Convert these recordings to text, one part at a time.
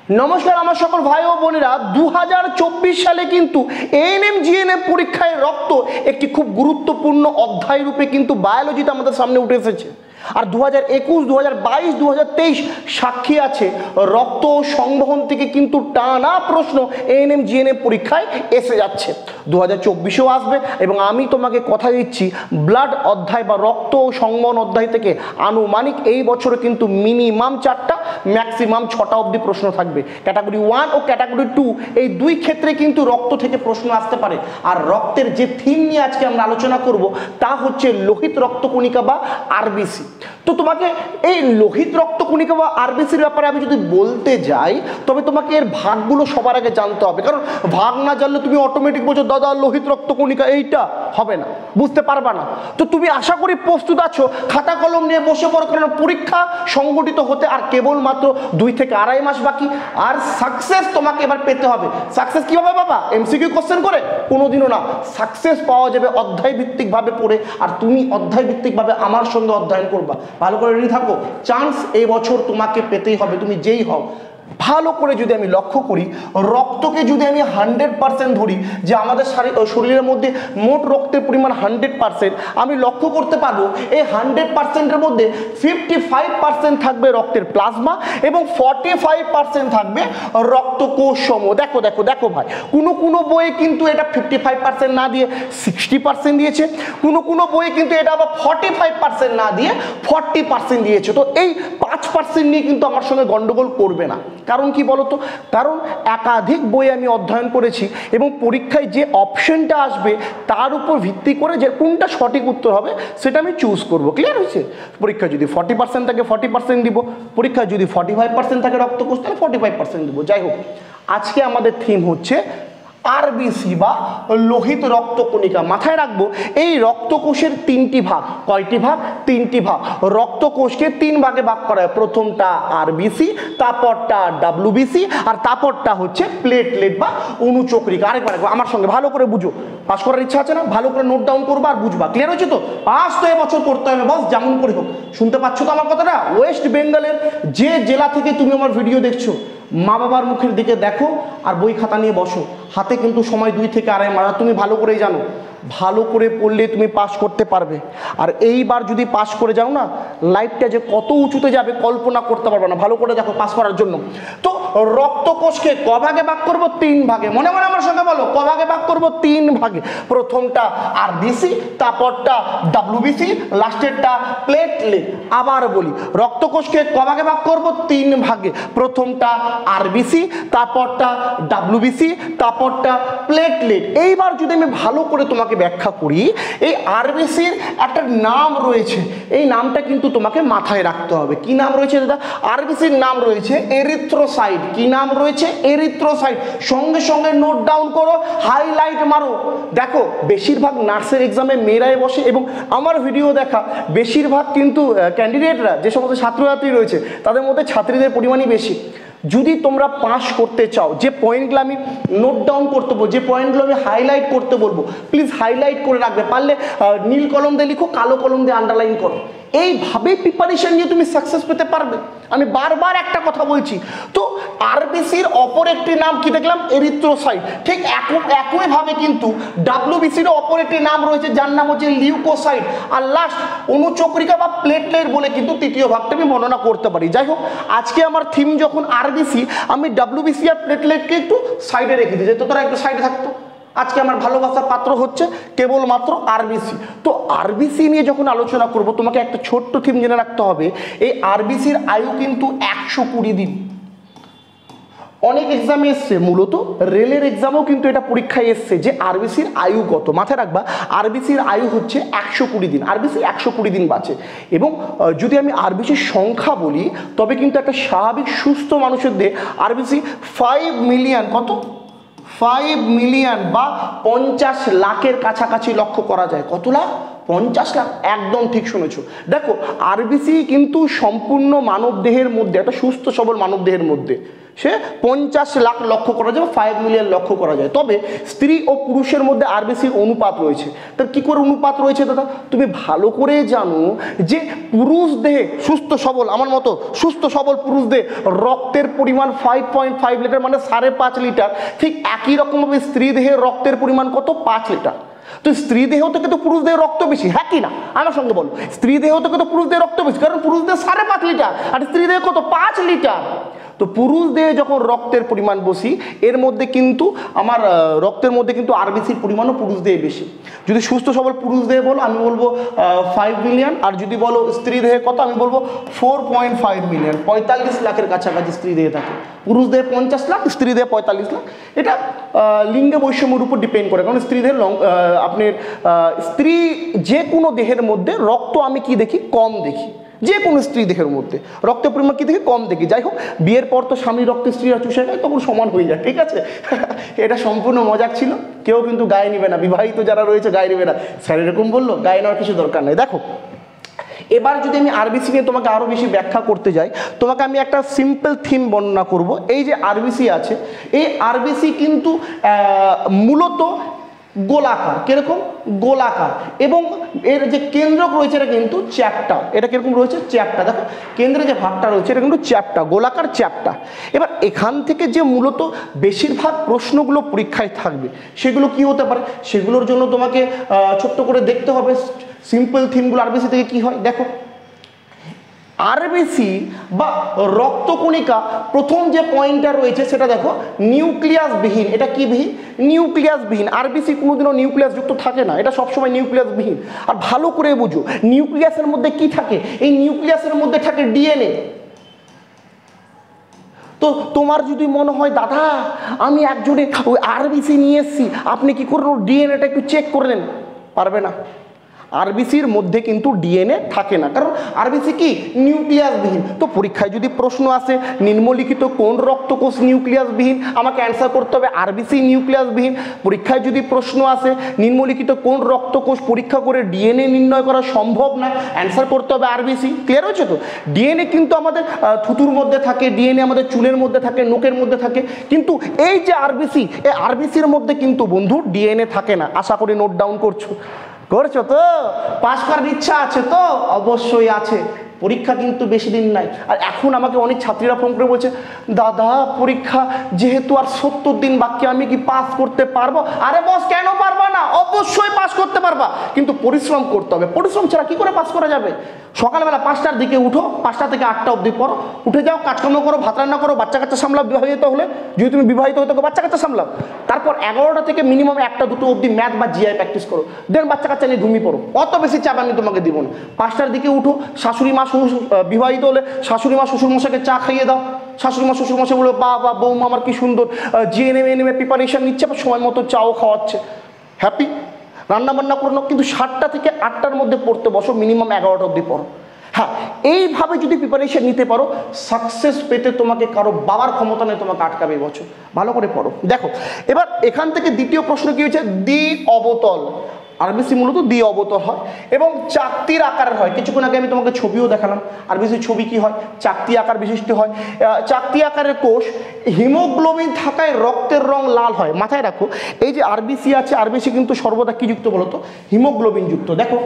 নমস্কার আমার সকল ভাই ও বোনেরা, 2024 সালে কিন্তু এএনএম জিএনএম পরীক্ষায় রক্ত একটি খুব গুরুত্বপূর্ণ অধ্যায় রূপে কিন্তু বায়োলজিতে আমাদের সামনে উঠে এসেছে। আর 2021, 2022, 2023 সাক্ষী আছে রক্ত সংবহন থেকে কিন্তু টানা প্রশ্ন এএনএম জিএনএম পরীক্ষায় এসে যাচ্ছে। 2024-এও আসবে এবং আমি তোমাকে কথা দিচ্ছি ব্লাড অধ্যায় বা রক্ত সংবহন অধ্যায় থেকে আনুমানিক এই বছরে কিন্তু মিনিমাম 4টা ম্যাক্সিমাম 6টা অবধি প্রশ্ন থাকবে। ক্যাটাগরি 1 ও ক্যাটাগরি 2 এই দুই ক্ষেত্রে কিন্তু রক্ত থেকে প্রশ্ন আসতে পারে। আর রক্তের যে থিম নিয়ে আজকে আমরা আলোচনা করব তা হচ্ছে লোহিত রক্তকণিকা বা আরবিসি। তো তোমাকে এই লোহিত রক্তকণিকা বা আরবিসির ব্যাপারে আমি যদি বলতে যাই তবে তোমাকে এর ভাগগুলো সবার আগে জানতে হবে, কারণ ভাগ না জানলে তুমি অটোমেটিক বলছো দাদা লোহিত রক্তকণিকা এইটা হবে না, বুঝতে পারবা না। তো তুমি আশা করি প্রস্তুত আছো, খাতা কলম নিয়ে বসে পড়ো, কারণ পরীক্ষা সংগঠিত হতে আর কেবলমাত্র 2 থেকে 2.5 মাস বাকি। আর সাকসেস তোমাকে এবার পেতে হবে। সাকসেস কীভাবে বাবা? এমসিকিউ কোশ্চেন করে? কোনোদিনও না। সাকসেস পাওয়া যাবে অধ্যায় ভিত্তিকভাবে পড়ে, আর তুমি অধ্যায় ভিত্তিকভাবে আমার সঙ্গে অধ্যয়ন করবা। ভালো করে রেডি থাকো, চান্স এই বছর তোমাকে পেতেই হবে, তুমি যেই হও। ভালো করে যদি আমি লক্ষ্য করি, রক্তকে যদি আমি 100% ধরি, যে আমাদের শরীরের মধ্যে মোট রক্তের পরিমাণ 100%, আমি লক্ষ্য করতে পারবো এই 100%-এর মধ্যে 55% থাকবে রক্তের প্লাজমা এবং 45% থাকবে রক্তকোষ সমূহ। দেখো দেখো দেখো ভাই, কোনো বইয়ে কিন্তু এটা 55% না দিয়ে 60% দিয়েছে, কোনো বইয়ে কিন্তু এটা আবার 45% না দিয়ে 40% দিয়েছে। তো এই 5% নিয়ে কিন্তু আমার সঙ্গে গন্ডগোল করবে না। কারণ কি বলতো? কারণ একাধিক বই আমি অধ্যয়ন করেছি এবং পরীক্ষায় যে অপশনটা আসবে তার উপর ভিত্তি করে যে কোনটা সঠিক উত্তর হবে সেটা আমি চুজ করব। ক্লিয়ার হয়েছে? পরীক্ষা যদি 40% থাকে 40% দিব, পরীক্ষায় যদি 45% থাকে রক্তকোষ তাহলে 45% দিব। যাই হোক, আজকে আমাদের থিম হচ্ছে আরবিসি বা লোহিত রক্তকণিকা। মাথায় রাখবো এই রক্তকোষের 3টি ভাগ। কয়টি ভাগ? 3টি ভাগ। রক্তকোষকে 3 ভাগে ভাগ করা হয়। প্রথমটা আরবিসি, তারপরটা ডাব্লিউবিসি, আর তারপরটা হচ্ছে প্লেটলেট বা অনুচক্রিকা। আরেকবার আমার সঙ্গে ভালো করে বুঝো, পাস করার ইচ্ছা আছে না? ভালো করে নোট ডাউন করবা আর বুঝবা। ক্লিয়ার হয়েছে তো? পাস তো এবছর করতে হবে বস, যেমন করে হোক। শুনতে পাচ্ছ তো আমার কথাটা? ওয়েস্ট বেঙ্গলের যে জেলা থেকে তুমি আমার ভিডিও দেখছো, মা বাবার মুখের দিকে দেখো আর বই খাতা নিয়ে বসো। হাতে কিন্তু সময় 2 থেকে 2.5 মাস। তুমি ভালো করেই জানো, ভালো করে পড়লে তুমি পাস করতে পারবে। আর এইবার যদি পাস করে যাও না, লাইফটা যে কত উঁচুতে যাবে কল্পনা করতে পারবে না। ভালো করে দেখো পাস করার জন্য। তো রক্তকোষকে ক ভাগে ভাগ করবো? 3 ভাগে। মনে মনে আমার সঙ্গে বলো, ক ভাগে ভাগ করবো? 3 ভাগে। প্রথমটা আরবিসি, তারপরটা ডাব্লিউবিসি, লাস্টেরটা প্লেটলেট। আবার বলি, রক্তকোষকে ক ভাগে ভাগ করবো? 3 ভাগে। প্রথমটা আরবিসি, তারপরটা ডাব্লিউবিসি, তারপরটা প্লেটলেট। এইবার যদি আমি ভালো করে তোমাকে ব্যাখ্যা করি, এই আরবিসির একটা নাম রয়েছে, এই নামটা কিন্তু তোমাকে মাথায় রাখতে হবে। কি নাম রয়েছে দাদা? আরবিসির নাম রয়েছে এরিথ্রোসাইট। কি নাম রয়েছে? এরিথ্রোসাইট। সঙ্গে সঙ্গে নোট ডাউন করো, হাইলাইট মারো। দেখো, বেশিরভাগ নার্সের এক্সামে মেয়েরাই বসে এবং আমার ভিডিও দেখা বেশিরভাগ কিন্তু ক্যান্ডিডেটরা, যে সমস্ত ছাত্রছাত্রী রয়েছে তাদের মধ্যে ছাত্রীদের পরিমাণই বেশি। যদি তোমরা পাস করতে চাও, যে পয়েন্টগুলো আমি নোট ডাউন করতে বলবো, যে পয়েন্টগুলো আমি হাইলাইট করতে বলবো, প্লিজ হাইলাইট করে রাখবে। পারলে নীল কলম দিয়ে লিখো, কালো কলম দিয়ে আন্ডারলাইন করো। এইভাবেই প্রিপারেশন নিয়ে তুমি সাকসেস পেতে পারবে। আমি বারবার একটা কথা বলছি। তো আরবিসির অপর একটি নাম কি দেখলাম? এরিথ্রোসাইট। ঠিক একইভাবে কিন্তু ডাব্লিউবিসির অপর একটি নাম রয়েছে যার নাম হচ্ছে লিউকোসাইট। আর লাস্ট অনুচক্রিকা বা প্লেটলেট বলে কিন্তু তৃতীয় ভাগটা আমি বর্ণনা করতে পারি। যাই হোক, আজকে আমার থিম যখন আরবিসি, আমি ডাব্লিউবিসি আর প্লেটলেটকে একটু সাইডে রেখে দিই, তো তারা একটু সাইডে থাকতো। আজকে আমার ভালোবাসার পাত্র হচ্ছে কেবলমাত্র আরবিসি। তো আরবিসি নিয়ে যখন আলোচনা করব, তোমাকে একটা ছোট্ট থিম জেনে রাখতে হবে। এই আরবিসির আয়ু কিন্তু 120 দিন। অনেক এক্সামে এসছে, মূলত রেলের এক্সামেও কিন্তু এটা পরীক্ষায় এসছে যে আরবিসির আয়ু কত। মাথায় রাখবা, আরবিসির আয়ু হচ্ছে 120 দিন। আরবিসি 120 দিন বাঁচে। এবং যদি আমি আরবিসির সংখ্যা বলি, তবে কিন্তু একটা স্বাভাবিক সুস্থ মানুষের দেহে আরবিসি 5 মিলিয়ন, কত? 5 মিলিয়ন বা 50 লাখের কাছাকাছি লক্ষ্য করা যায়। কত লাখ? 50 লাখ। একদম ঠিক শুনেছো। দেখো, আরবিসি কিন্তু সম্পূর্ণ মানব দেহের মধ্যে, একটা সুস্থ সবল মানব দেহের মধ্যে সে 50 লাখ লক্ষ্য করা যায়, 5 মিলিয়ন লক্ষ্য করা যায়। তবে স্ত্রী ও পুরুষের মধ্যে আরবিসির অনুপাত রয়েছে। তার কী করে অনুপাত রয়েছে দাদা? তুমি ভালো করে জানো যে পুরুষ দেহে সুস্থ সবল, আমার মতো সুস্থ সবল পুরুষ দেহে রক্তের পরিমাণ 5.5 লিটার, মানে 5.5 লিটার। ঠিক একই রকমভাবে স্ত্রী দেহে রক্তের পরিমাণ কত? 5 লিটার। তো স্ত্রী দেহ থেকে তো পুরুষ দেহে রক্ত বেশি, হ্যাঁ কি না? আমার সঙ্গে বলো, স্ত্রী দেহ থেকে তো পুরুষ দেহে রক্ত বেশি, কারণ পুরুষ দেহে 5.5 লিটার আর স্ত্রী দেহে কত? 5 লিটার। তো পুরুষ দেহে যখন রক্তের পরিমাণ বেশি, এর মধ্যে কিন্তু আমার রক্তের মধ্যে কিন্তু আরবিসির পরিমাণও পুরুষ দেহে বেশি। যদি সুস্থ সবল পুরুষ দেহে বলো, আমি বলবো 5 মিলিয়ন, আর যদি বলো স্ত্রী দেহে কত, আমি বলবো 4.5 মিলিয়ন। 45 লাখের কাছাকাছি স্ত্রী দেহে থাকে। পুরুষ দেহে 50 লাখ, স্ত্রী দেহে 45 লাখ। এটা লিঙ্গ বৈষম্যের উপর ডিপেন্ড করে, কারণ স্ত্রী দেহের আপনার স্ত্রী যে কোনো দেহের মধ্যে রক্ত আমি কি দেখি? কম দেখি। যে কোনো স্ত্রী দেহের মধ্যে রক্তের পরিমাণ কি দেখি? কম দেখি। যাই হোক, বিয়ের পর তো স্বামীর রক্তে স্ত্রীরা চুষে খায়, তখন সমান হয়ে যায়, ঠিক আছে? এটা সম্পূর্ণ মজাক ছিল, কেউ কিন্তু গায়ে নিবে না, বিবাহিত যারা রয়েছে গায়ে নিবে না। স্যার এরকম বললো, গায়ে নেওয়ার কিছু দরকার নেই। দেখো, এবার যদি আমি আরবিসি নিয়ে তোমাকে আরও বেশি ব্যাখ্যা করতে যাই, তোমাকে আমি একটা সিম্পল থিম বর্ণনা করব। এই যে আরবিসি আছে, এই আরবিসি কিন্তু মূলত গোলাকার। কিরকম? গোলাকার। এবং এর যে কেন্দ্রক রয়েছে এটা কিন্তু চ্যাপ্টা। এটা কিরকম রয়েছে? চ্যাপ্টা। দেখো কেন্দ্রে যে ভাগটা রয়েছে এটা কিন্তু চ্যাপ্টা, গোলাকার চ্যাপ্টা। এবার এখান থেকে যে মূলত বেশিরভাগ প্রশ্নগুলো পরীক্ষায় থাকবে, সেগুলো কি হতে পারে? সেগুলোর জন্য তোমাকে ছোট্ট করে দেখতে হবে সিম্পল থিমগুলো আরবিসি থেকে কি হয়। দেখো, আরবিসি বা রক্তকণিকা প্রথম যে পয়েন্টটা রয়েছে সেটা দেখো নিউক্লিয়াস বিহীন। এটা কি বিহীন? নিউক্লিয়াস বিহীন। আরবিসি কোনোদিনও নিউক্লিয়াস যুক্ত থাকে না, এটা সবসময় নিউক্লিয়াস বিহীন। আর ভালো করে বুঝো, নিউক্লিয়াসের মধ্যে কি থাকে? এই নিউক্লিয়াসের মধ্যে থাকে ডিএনএ। তো তোমার যদি মনে হয় দাদা আমি একজনে ওই আরবিসি নিয়ে এসেছি, আপনি কি করুন ডিএনএটা একটু চেক করে নেন, পারবে না। আরবিসির মধ্যে কিন্তু ডিএনএ থাকে না, কারণ আরবিসি কি? নিউক্লিয়াসবিহীন। তো পরীক্ষায় যদি প্রশ্ন আসে নিম্নলিখিত কোন রক্তকোষ নিউক্লিয়াসবিহীন, আমাকে অ্যান্সার করতে হবে আরবিসি নিউক্লিয়াসবিহীন। পরীক্ষায় যদি প্রশ্ন আসে নিম্নলিখিত কোন রক্তকোষ পরীক্ষা করে ডিএনএ নির্ণয় করা সম্ভব না, অ্যান্সার করতে হবে আরবিসি। ক্লিয়ার হয়েছে তো? ডিএনএ কিন্তু আমাদের থুতুর মধ্যে থাকে, ডিএনএ আমাদের চুলের মধ্যে থাকে, নোকের মধ্যে থাকে, কিন্তু এই যে আরবিসি, এই আরবিসির মধ্যে কিন্তু বন্ধু ডিএনএ থাকে না। আশা করি নোট ডাউন করছো তো? পাস করার ইচ্ছা আছে তো? অবশ্যই আছে। পরীক্ষা কিন্তু বেশি দিন নাই। আর এখন আমাকে অনেক ছাত্রীরা ফোন করে বলছে দাদা পরীক্ষা যেহেতু আর 70 দিন বাকি, আমি কি পাস করতে পারবো? আরে বস কেন পারবা না? অবশ্যই পাস করতে পারবা, কিন্তু পরিশ্রম করতে হবে। পরিশ্রম ছাড়া কি করে পাস করা যাবে? সকালবেলা 5টার দিকে উঠো, 5টা থেকে 8টা অবধি পড়ো, উঠে যাও, কাজকর্ম করো, ভাত রান্না করো, বাচ্চা কাচ্চা সামলাও। বিবাহিত হলে, যদি তুমি বিবাহিত হয়ে থাকো, বাচ্চা কাচ্চা সামলাও। তারপর 11টা থেকে মিনিমাম 1টা 2টো অবধি ম্যাথ বা জিআই প্র্যাকটিস করো, দেন বাচ্চা কাচ্চা নিয়ে ঘুমিয়ে পড়ো। অত বেশি চাপ আমি তোমাকে দিব না। 5টার দিকে উঠো, শাশুড়ি মা বিবাহিত হলে শাশুড়ি মা শ্বশুর মশাইকে চা খাইয়ে দাও। শাশুড়ি মা শ্বশুর মশাই বলবে বাবা বৌমা আমার কি সুন্দর জিএনএম প্রিপারেশন নিচ্ছে, সময় মতো চাও খাওয়াচ্ছে, হ্যাপি। রান্না বান্না করে নাও, কিন্তু 7টা থেকে 8টার মধ্যে পড়তে বসো, মিনিমাম 11টা অবধি পড়ো। হ্যাঁ, এইভাবে যদি প্রিপারেশন নিতে পারো, সাকসেস পেতে তোমাকে কারো বাবার ক্ষমতা নেই তোমাকে আটকাবে। বছর ভালো করে পড়ো। দেখো এবার এখান থেকে দ্বিতীয় প্রশ্ন কি হয়েছে? দ্বি অবতল। আরবিসি মূলত দ্বি অবতল হয় এবং চাকতির আকারের হয়। কিছুক্ষণ আগে আমি তোমাকে ছবিও দেখালাম। আরবিসির ছবি কি হয়? চাকতি আকার বিশিষ্ট হয়। চাকতি আকারের কোষ, হিমোগ্লোবিন থাকায় রক্তের রং লাল হয়। মাথায় রাখো, এই যে আরবিসি আছে, আরবিসি কিন্তু সর্বদা কি যুক্ত বলতো? হিমোগ্লোবিন যুক্ত। দেখো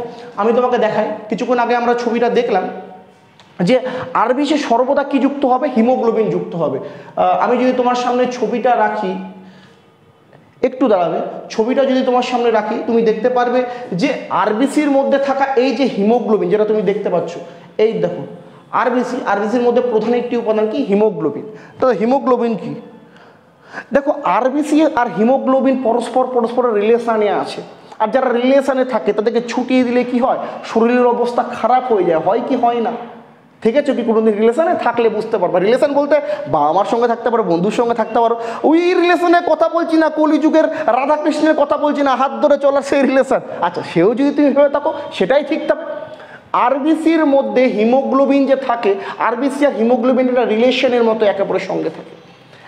আমি তোমাকে দেখাই, কিছুক্ষণ আগে আমরা ছবিটা দেখলাম যে আরবিসি সর্বদা কি যুক্ত হবে? হিমোগ্লোবিন যুক্ত হবে। আমি যদি তোমার সামনে ছবিটা রাখি, একটু দাঁড়াবে, ছবিটা যদি তোমার সামনে রাখি, তুমি দেখতে পারবে যে আরবিসির মধ্যে থাকা এই যে হিমোগ্লোবিন, যেটা তুমি দেখতে পাচ্ছ, এই দেখো আরবিসির মধ্যে প্রধান একটি উপাদান কি? হিমোগ্লোবিন। তো হিমোগ্লোবিন কি? দেখো আরবিসি আর হিমোগ্লোবিন পরস্পরের রিলেশনে আছে। আর যারা রিলেশনে থাকে তাদেরকে ছুটিয়ে দিলে কি হয়? শরীরের অবস্থা খারাপ হয়ে যায়। হয় কি হয় না? ঠিক আছে, কি কোনোদিন রিলেশনে থাকলে বুঝতে পারবা। রিলেশন বলতে বাবা মার সঙ্গে থাকতে পারো, বন্ধুর সঙ্গে থাকতে পারো। ওই রিলেশনের কথা বলছি না, কলিযুগের রাধাকৃষ্ণের কথা বলছি না, হাত ধরে চলার সেই রিলেশন। আচ্ছা, সেও যদি তুমি ভেবে থাকো সেটাই ঠিক থাকবে। আরবিসির মধ্যে হিমোগ্লোবিন যে থাকে, আরবিসি আর হিমোগ্লোবিন একটা রিলেশনের মতো একে অপরের সঙ্গে থাকে,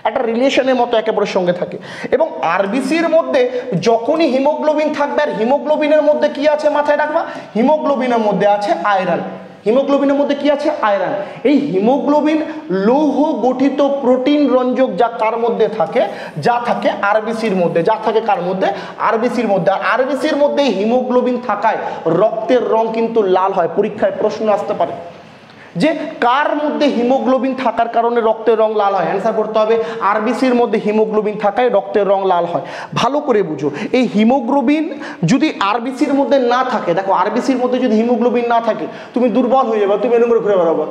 একটা রিলেশনের মতো একে অপরের সঙ্গে থাকে। এবং আরবিসির মধ্যে যখনই হিমোগ্লোবিন থাকবে, আর হিমোগ্লোবিনের মধ্যে কি আছে মাথায় রাখবা? হিমোগ্লোবিনের মধ্যে আছে আয়রন। হিমোগ্লোবিনের মধ্যে কি আছে? আয়রন। এই হিমোগ্লোবিন লৌহ গঠিত প্রোটিন রঞ্জক, যা কার মধ্যে থাকে? যা থাকে আরবিসির মধ্যে। যা থাকে কার মধ্যে? আরবিসির মধ্যে। আর আরবিসির মধ্যে হিমোগ্লোবিন থাকায় রক্তের রং কিন্তু লাল হয়। পরীক্ষায় প্রশ্ন আসতে পারে যে কার মধ্যে হিমোগ্লোবিন থাকার কারণে রক্তের রং লাল হয়? অ্যান্সার করতে হবে আরবিসির মধ্যে হিমোগ্লোবিন থাকায় রক্তের রং লাল হয়। ভালো করে বুঝো, এই হিমোগ্লোবিন যদি আরবিসির মধ্যে না থাকে, দেখো আরবিসির মধ্যে যদি হিমোগ্লোবিন না থাকে, তুমি দুর্বল হয়ে যাবে, তুমি এরকম করে ঘুরে বেড়াবো,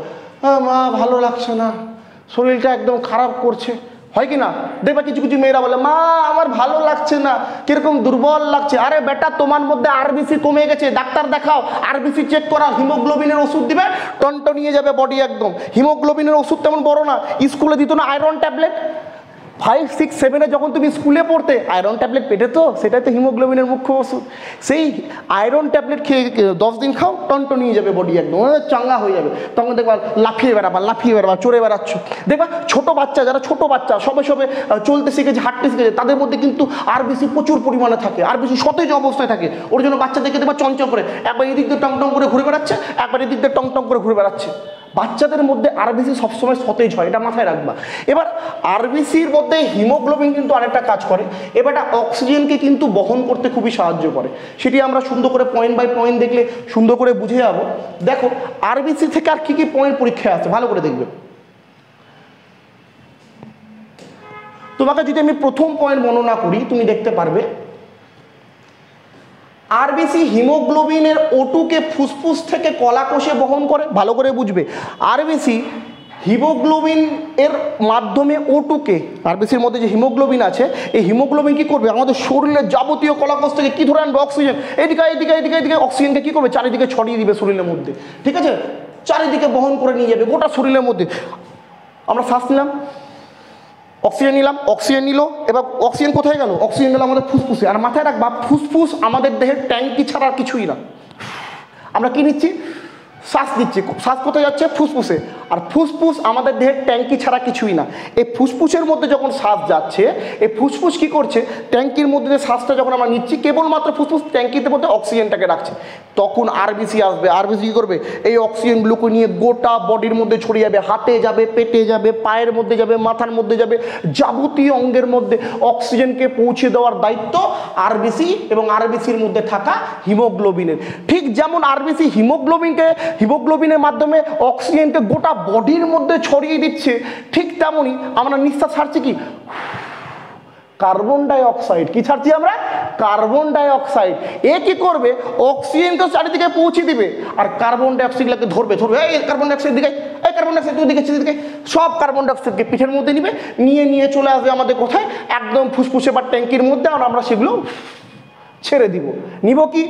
মা ভালো লাগছে না, শরীরটা একদম খারাপ করছে, হয় কি না? দেখবা কিছু কিছু মেয়েরা বলে মা আমার ভালো লাগছে না, কিরকম দুর্বল লাগছে। আরে বেটা, তোমার মধ্যে আরবিসি কমে গেছে, ডাক্তার দেখাও, আরবিসি চেক করাও, হিমোগ্লোবিনের ওষুধ দিবে, টনটনিয়ে যাবে বডি একদম। হিমোগ্লোবিনের ওষুধ তেমন বড় না, স্কুলে দিত না আয়রন ট্যাবলেট? 5, 6, 7 যখন তুমি স্কুলে পড়তে আয়রন ট্যাবলেট পেটে, তো সেটাই তো হিমোগ্লোবিনের মুখ্য ওষুধ। সেই আয়রন ট্যাবলেট খেয়ে 10 দিন খাও, টনটো নিয়ে যাবে বডি একদম, চাঙ্গা হয়ে যাবে। তখন দেখবা লাফিয়ে বেড়াবা, চড়ে বেড়াচ্ছ। দেখবা ছোট বাচ্চা, যারা ছোট বাচ্চা সবে সবে চলতে শিখেছে, হাঁটতে শিখেছে, তাদের মধ্যে কিন্তু আরবিসি প্রচুর পরিমাণে থাকে, আরবিসি সতেজ অবস্থায় থাকে। ওর জন্য বাচ্চাদেরকে দেখবা চঞ্চল করে, একবার এদিক দিয়ে টং টং করে ঘুরে বেড়াচ্ছে, একবার এদিক দিয়ে টং টং করে ঘুরে বেড়াচ্ছে। বাচ্চাদের মধ্যে আরবিসি সবসময় সতেজ হয়, এটা মাথায় রাখবা। এবার আরবিসির মধ্যে হিমোগ্লোবিন কিন্তু আরেকটা কাজ করে, এবার এটা অক্সিজেনকে কিন্তু বহন করতে খুবই সাহায্য করে। সেটি আমরা সুন্দর করে পয়েন্ট বাই পয়েন্ট দেখলে সুন্দর করে বুঝে যাবো। দেখো আরবিসি থেকে আর কি কি পয়েন্ট পরীক্ষায় আসে, ভালো করে দেখবে। তোমাকে যদি আমি প্রথম পয়েন্ট বর্ণনা করি, তুমি দেখতে পারবে আরবিসি হিমোগ্লোবিনের O2কে ফুসফুস থেকে কলাকোষে বহন করে। ভালো করে বুঝবে, আরবিসি হিমোগ্লোবিন এর মাধ্যমে O2কে, আরবিসির মধ্যে যে হিমোগ্লোবিন আছে, এই হিমোগ্লোবিন কি করবে? আমাদের শরীরের যাবতীয় কলাকোষ থেকে কি ধরে আনবে? অক্সিজেন। এদিকে অক্সিজেনকে কি করবে? চারিদিকে ছড়িয়ে দিবে শরীরের মধ্যে, ঠিক আছে? চারিদিকে বহন করে নিয়ে যাবে গোটা শরীরের মধ্যে। আমরা শ্বাস নিলাম, অক্সিজেন নিলাম, অক্সিজেন নিল, এবার অক্সিজেন কোথায় গেল? অক্সিজেন গেল আমাদের ফুসফুসে। আর মাথায় রাখবা, ফুসফুস আমাদের দেহের ট্যাঙ্কি ছাড়া আর কিছুই না। আমরা কি নিচ্ছি? শ্বাস নিচ্ছি। শ্বাস কোথায় যাচ্ছে? ফুসফুসে। আর ফুসফুস আমাদের দেহের ট্যাঙ্কি ছাড়া কিছুই না। এই ফুসফুসের মধ্যে যখন শ্বাস যাচ্ছে, এই ফুসফুস কি করছে? ট্যাঙ্কির মধ্যে শ্বাসটা যখন আমরা নিচ্ছি, কেবলমাত্র ফুসফুস ট্যাঙ্কিতে মধ্যে অক্সিজেনটাকে রাখছে। তখন আরবিসি আসবে। আরবিসি কী করবে? এই অক্সিজেনগুলোকে নিয়ে গোটা বডির মধ্যে ছড়িয়ে যাবে, হাতে যাবে, পেটে যাবে, পায়ের মধ্যে যাবে, মাথার মধ্যে যাবে, যাবতীয় অঙ্গের মধ্যে অক্সিজেনকে পৌঁছে দেওয়ার দায়িত্ব আরবিসি এবং আরবিসির মধ্যে থাকা হিমোগ্লোবিনের। ঠিক যেমন আরবিসি হিমোগ্লোবিনের মাধ্যমে অক্সিজেনকে গোটা বডির মধ্যে ছড়িয়ে দিচ্ছে, ঠিক তেমনই আমরা নিঃশ্বাস ছাড়ছি কি? Carbon die oxide. কি ছাড়ছি আমরা? Carbon die oxide. এ কি করবে? অক্সিজেনকে চারিদিকে পৌঁছে দিবে, আর কার্বন ডাই অক্সাইডকে ধরবে, এই কার্বন ডাই অক্সাইড দিকে, এই কার্বন ডাই অক্সাইড দিকে, সব কার্বন ডাই অক্সাইডকে পিঠের মধ্যে নিয়ে চলে আসবে আমাদের কোথায়? একদম ফুসফুসে বা ট্যাঙ্কির মধ্যে। আর আমরা সেগুলো ছেড়ে দিব। নিব কি?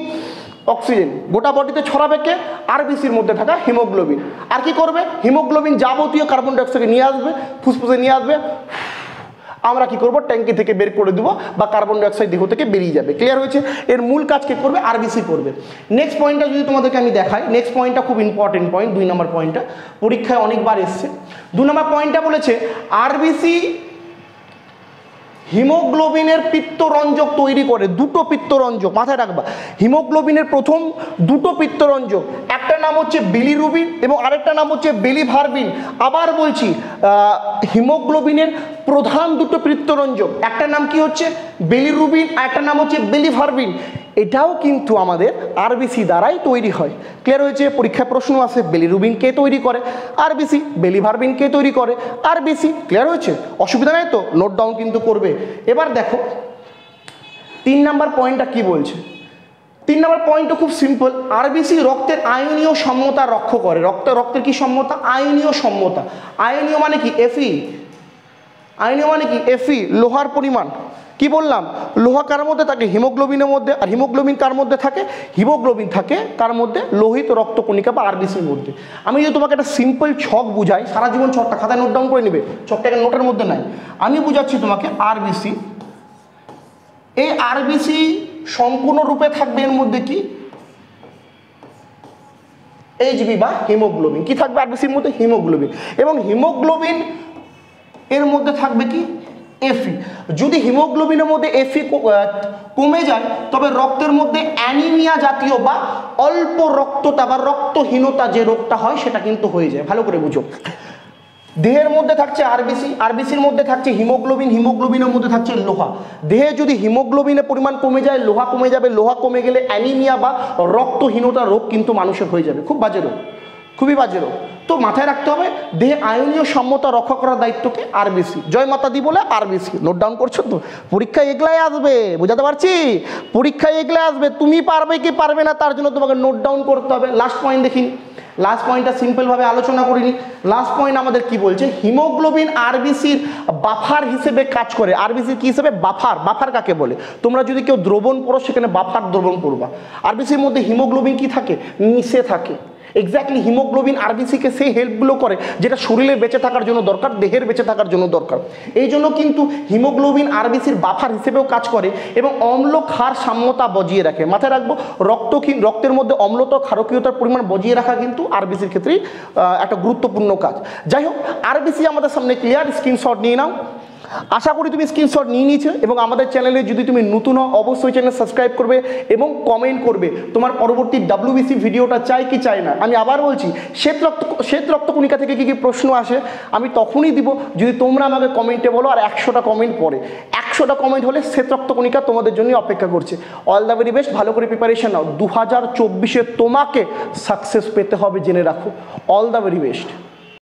অক্সিজেন। গোটা বডিতে ছড়াবে কে? আরবিসির মধ্যে থাকা হিমোগ্লোবিন। আর কি করবে? হিমোগ্লোবিন যাবতীয় কার্বন ডাই অক্সাইড নিয়ে আসবে, ফুসফুসে নিয়ে আসবে, আমরা কি করব? ট্যাঙ্কি থেকে বের করে দেবো, বা কার্বন ডাই অক্সাইড দেহ থেকে বেরিয়ে যাবে। ক্লিয়ার হয়েছে? এর মূল কাজ কে করবে? আরবিসি করবে। নেক্সট পয়েন্টটা যদি তোমাদেরকে আমি দেখাই, নেক্সট পয়েন্টটা খুব ইম্পর্টেন্ট পয়েন্ট, 2 নম্বর পয়েন্টটা পরীক্ষায় অনেকবার এসছে। 2 নম্বর পয়েন্টটা বলেছে আরবিসি হিমোগ্লোবিনের পিত্তরঞ্জক তৈরি করে। 2টো পিত্তরঞ্জক, মাথায় রাখবা। হিমোগ্লোবিনের প্রথম 2টো পিত্তরঞ্জক, একটা নাম হচ্ছে বিলিরুবিন এবং আরেকটা নাম হচ্ছে বিলিভারবিন। আবার বলছি, হিমোগ্লোবিনের প্রধান 2টো পিত্তরঞ্জক, একটা নাম কি হচ্ছে? বিলিরুবিন, আর একটা নাম হচ্ছে বিলিভারবিন। এটাও কিন্তু আমাদের আরবিসি দ্বারাই তৈরি হয়। ক্লিয়ার হয়েছে? পরীক্ষায় প্রশ্ন আসে, বিলিরুবিন কে তৈরি করে? আরবিসি। বিলিভারবিন কে তৈরি করে? আরবিসি। ক্লিয়ার হয়েছে? অসুবিধা নেই তো? নোট ডাউন কিন্তু করবে। এবার দেখো 3 নম্বর পয়েন্টটা কি বলছে। 3 নম্বর পয়েন্টটা খুব সিম্পল। আরবিসি রক্তের আয়নীয় সম্যতা রক্ষা করে। রক্তের কি সম্যতা? আয়নীয় সম্যতা। আয়নীয় মানে কি? Fe। আয়নীয় মানে কি? Fe, লোহার পরিমাণ। কি বললাম? লোহা কার মধ্যে থাকে? হিমোগ্লোবিনের মধ্যে। আর হিমোগ্লোবিন কার মধ্যে থাকে? হিমোগ্লোবিন থাকে কার মধ্যে? লোহিত রক্তকণিকা বা আরবিসির মধ্যে। আমি যদি তোমাকে একটা সিম্পল ছক বুঝাই, সারা জীবন ছকটা খাতায় নোট ডাউন করে নেবে, ছকটাকে নোটের মধ্যে নাই। আমি বুঝাচ্ছি তোমাকে আরবিসি। এই আরবিসি সম্পূর্ণরূপে থাকবে এর মধ্যে কি? Hb বা হিমোগ্লোবিন। কি থাকবে আরবিসির মধ্যে? হিমোগ্লোবিন। এবং হিমোগ্লোবিন এর মধ্যে থাকবে কি? এফি। যদি হিমোগ্লোবিনের মধ্যে এফি কমে যায় তবে রক্তের মধ্যে অ্যানিমিয়া জাতীয় বা অল্প রক্ততা বা রক্তহীনতা যে রোগটা হয় সেটা কিন্তু হয়ে যায়। ভালো করে বুঝো, দেহের মধ্যে থাকছে আরবিসি, আরবিসির মধ্যে থাকছে হিমোগ্লোবিন, হিমোগ্লোবিনের মধ্যে থাকছে লোহা। দেহে যদি হিমোগ্লোবিনের পরিমাণ কমে যায় লোহা কমে যাবে, লোহা কমে গেলে অ্যানিমিয়া বা রক্তহীনতা রোগ কিন্তু মানুষের হয়ে যাবে। খুব বাজে রোগ, খুবই বাজে রোগ। তো মাথায় রাখতে হবে দেহে আয়নীয় সম্মতা রক্ষা করার দায়িত্বকে আরবিসি। জয় মাতা দি বলে আরবিসি। নোট ডাউন করছো তো? পরীক্ষায় এগুলাই আসবে, বুঝাতে পারছি? পরীক্ষায় এগুলাই আসবে, তুমি পারবে কি পারবে না তার জন্য তোমাকে নোট ডাউন করতে হবে। লাস্ট পয়েন্ট দেখিনি, লাস্ট পয়েন্টটা সিম্পলভাবে আলোচনা করিনি। লাস্ট পয়েন্ট আমাদের কি বলছে, হিমোগ্লোবিন আরবিসির বাফার হিসেবে কাজ করে। আরবিসি কি হিসেবে? বাফার। বাফার কাকে বলে? তোমরা যদি কেউ দ্রবণ পড়ো সেখানে বাফার দ্রবণ পড়বা। আরবিসির মধ্যে হিমোগ্লোবিন কি থাকে? মিশে থাকে। এক্স্যাক্টলি হিমোগ্লোবিন আরবিসিকে সেই হেল্পগুলো করে যেটা শরীরে বেঁচে থাকার জন্য দরকার, দেহের বেঁচে থাকার জন্য দরকার। এই জন্য কিন্তু হিমোগ্লোবিন আরবিসির বাফার হিসেবেও কাজ করে এবং অম্ল ক্ষার সাম্যতা বজিয়ে রাখে। মাথায় রাখবো, রক্তের মধ্যে অম্লতা ক্ষারকীয়তার পরিমাণ বজিয়ে রাখা কিন্তু আরবিসির ক্ষেত্রেই একটা গুরুত্বপূর্ণ কাজ। যাই হোক, আরবিসি আমাদের সামনে ক্লিয়ার, স্ক্রিনশট নিয়ে নাও। আশা করি তুমি স্ক্রিনশট নিয়ে নিয়েছো এবং আমাদের চ্যানেলে যদি তুমি নতুন হও অবশ্যই চ্যানেল সাবস্ক্রাইব করবে এবং কমেন্ট করবে তোমার পরবর্তী WBC ভিডিওটা চাই কি চাই না। আমি আবার বলছি, শ্বেত রক্তকণিকা থেকে কী কী প্রশ্ন আসে আমি তখনই দিব যদি তোমরা আমাকে কমেন্টে বলো। আর 100টা কমেন্ট পড়ে, 100টা কমেন্ট হলে শ্বেত রক্তকণিকা তোমাদের জন্যই অপেক্ষা করছে। অল দ্য ভেরি বেস্ট, ভালো করে প্রিপারেশন নাও। 2024-এ তোমাকে সাকসেস পেতে হবে, জেনে রাখো। All the very best.